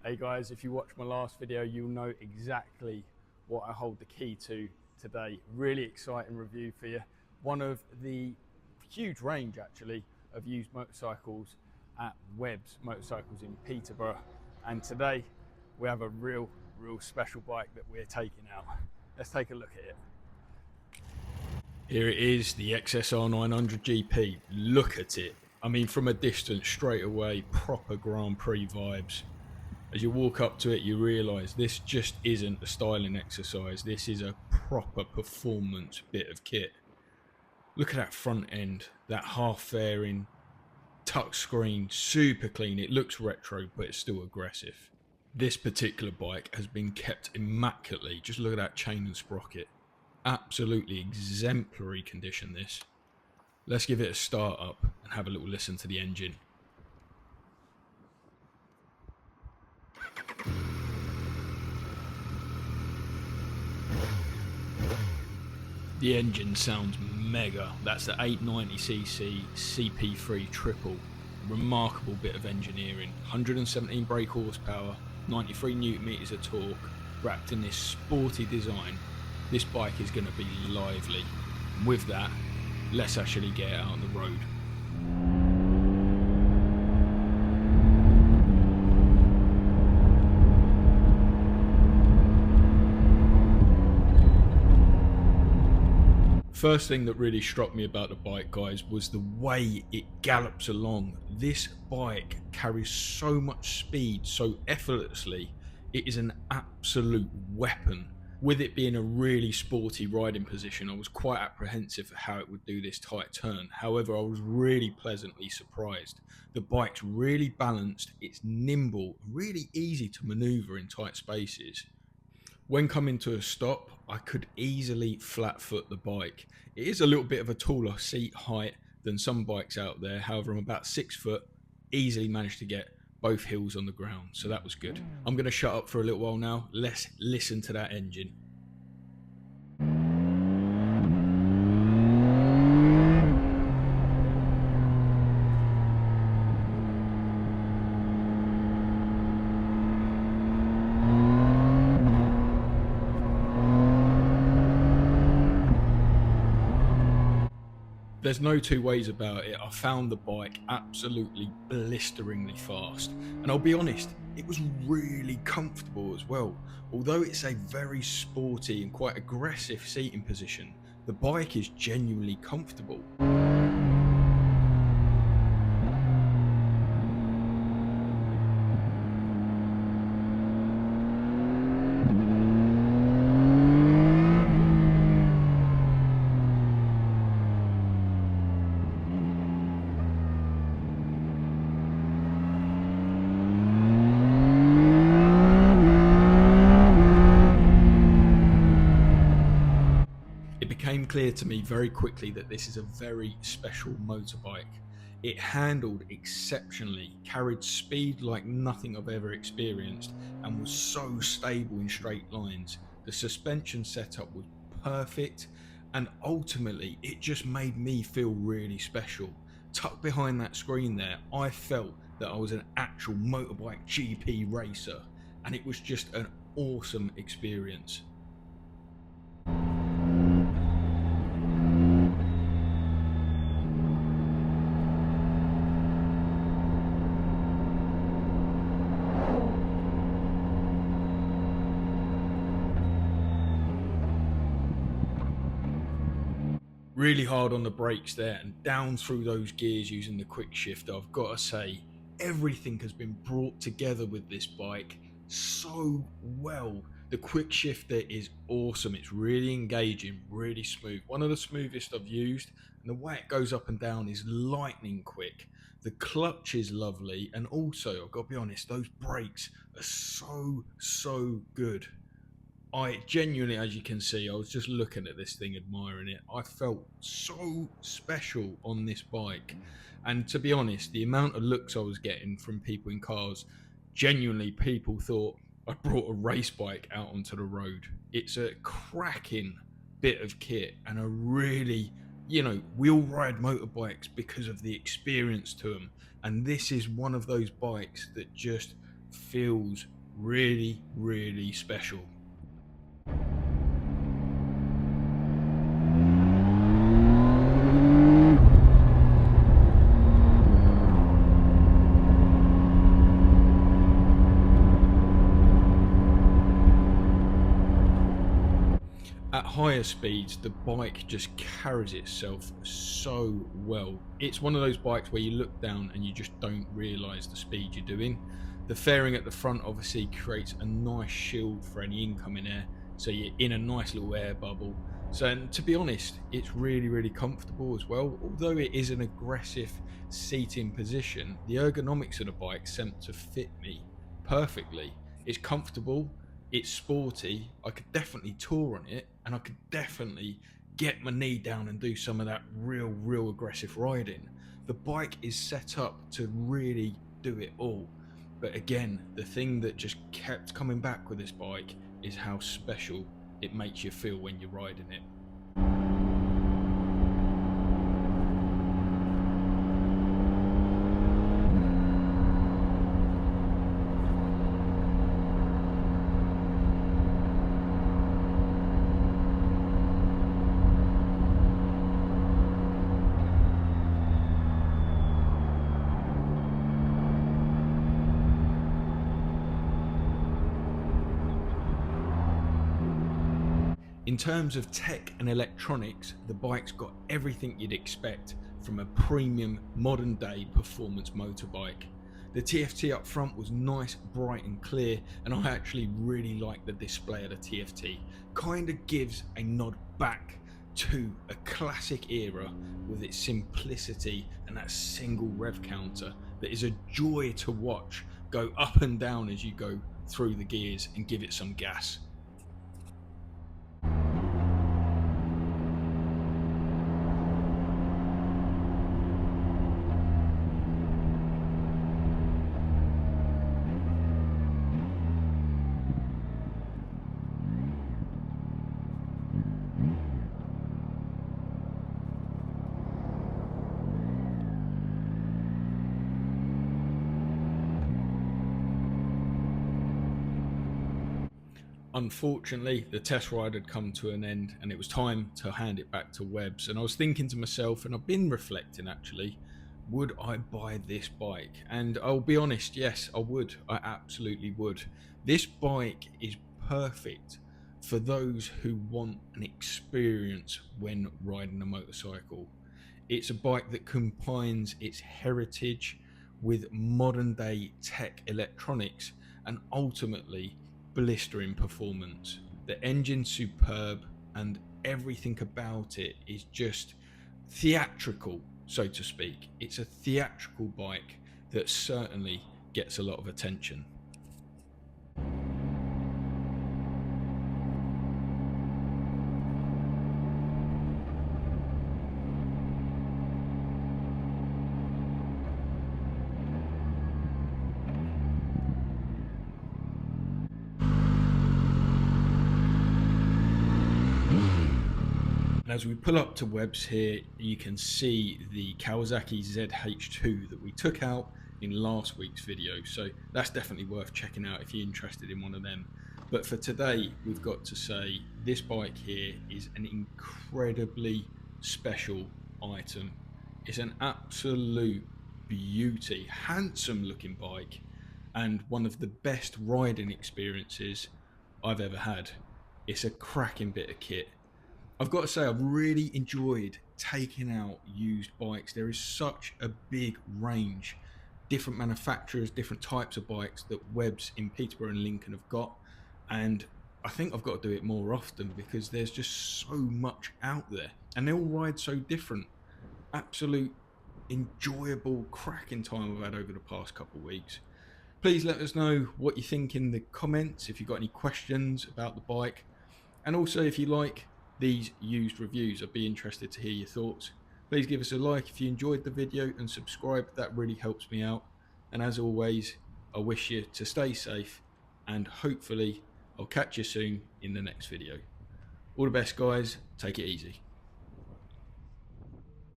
Hey guys, if you watched my last video, you'll know exactly what I hold the key to today. Really exciting review for you. One of the huge range actually of used motorcycles at Webb's Motorcycles in Peterborough. And today we have a real special bike that we're taking out. Let's take a look at it. Here it is, the XSR 900 GP. Look at it. I mean, from a distance, straight away, proper Grand Prix vibes. As you walk up to it, you realise this just isn't a styling exercise. This is a proper performance bit of kit. Look at that front end, that half fairing, touch screen, super clean. It looks retro, but it's still aggressive. This particular bike has been kept immaculately. Just look at that chain and sprocket. Absolutely exemplary condition, this. Let's give it a start up and have a little listen to the engine. The engine sounds mega. That's the 890cc CP3 triple. Remarkable bit of engineering. 117 brake horsepower, 93 newton meters of torque, wrapped in this sporty design. This bike is going to be lively. And with that, let's actually get it out on the road. First thing that really struck me about the bike, guys, was the way it gallops along. This bike carries so much speed so effortlessly. It is an absolute weapon. With it being a really sporty riding position, I was quite apprehensive for how it would do this tight turn. However, I was really pleasantly surprised. The bike's really balanced, it's nimble, really easy to maneuver in tight spaces. When coming to a stop, I could easily flat foot the bike. It is a little bit of a taller seat height than some bikes out there. However, I'm about 6 foot, easily managed to get both heels on the ground. So that was good. I'm going to shut up for a little while now. Let's listen to that engine. There's no two ways about it. I found the bike absolutely blisteringly fast. And I'll be honest, it was really comfortable as well. Although it's a very sporty and quite aggressive seating position, the bike is genuinely comfortable. It became clear to me very quickly that this is a very special motorbike. It handled exceptionally, carried speed like nothing I've ever experienced, and was so stable in straight lines. The suspension setup was perfect, and ultimately it just made me feel really special. Tucked behind that screen there, I felt that I was an actual motorbike GP racer, and it was just an awesome experience. Really hard on the brakes there and down through those gears using the quick shifter. I've got to say, everything has been brought together with this bike so well. The quick shifter is awesome. It's really engaging, really smooth. One of the smoothest I've used, and the way it goes up and down is lightning quick. The clutch is lovely, and also, I've got to be honest, those brakes are so good. I genuinely, as you can see, I was just looking at this thing, admiring it. I felt so special on this bike. And to be honest, the amount of looks I was getting from people in cars, genuinely people thought I brought a race bike out onto the road. It's a cracking bit of kit and a really, we all ride motorbikes because of the experience to them. And this is one of those bikes that just feels really, really special. At higher speeds, the bike just carries itself so well. It's one of those bikes where you look down and you just don't realise the speed you're doing. The fairing at the front obviously creates a nice shield for any incoming air, so you're in a nice little air bubble. So, and to be honest, it's really, really comfortable as well. Although it is an aggressive seating position, the ergonomics of the bike seem to fit me perfectly. It's comfortable, it's sporty. I could definitely tour on it, and I could definitely get my knee down and do some of that real aggressive riding. The bike is set up to really do it all. But again, the thing that just kept coming back with this bike is how special it makes you feel when you're riding it. In terms of tech and electronics, the bike's got everything you'd expect from a premium modern day performance motorbike. The TFT up front was nice, bright and clear, and I actually really like the display of the TFT. Kind of gives a nod back to a classic era with its simplicity and that single rev counter that is a joy to watch go up and down as you go through the gears and give it some gas. Unfortunately, the test ride had come to an end and it was time to hand it back to Webbs. And I was thinking to myself, and I've been reflecting actually, would I buy this bike? And I'll be honest, yes, I would. I absolutely would. This bike is perfect for those who want an experience when riding a motorcycle. It's a bike that combines its heritage with modern day tech electronics and ultimately blistering performance. The engine's superb and everything about it is just theatrical, so to speak. It's a theatrical bike that certainly gets a lot of attention. As we pull up to Webbs here, you can see the Kawasaki ZH2 that we took out in last week's video, so that's definitely worth checking out if you're interested in one of them. But for today, we've got to say this bike here is an incredibly special item. It's an absolute beauty, handsome looking bike, and one of the best riding experiences I've ever had. It's a cracking bit of kit. I've got to say, I've really enjoyed taking out used bikes. There is such a big range, different manufacturers, different types of bikes that Webbs in Peterborough and Lincoln have got. And I think I've got to do it more often because there's just so much out there and they all ride so different. Absolute enjoyable, cracking time I've had over the past couple of weeks. Please let us know what you think in the comments if you've got any questions about the bike. And also if you like these used reviews, I'd be interested to hear your thoughts. Please give us a like if you enjoyed the video and subscribe, that really helps me out. And as always, I wish you to stay safe and hopefully I'll catch you soon in the next video. All the best guys, take it easy.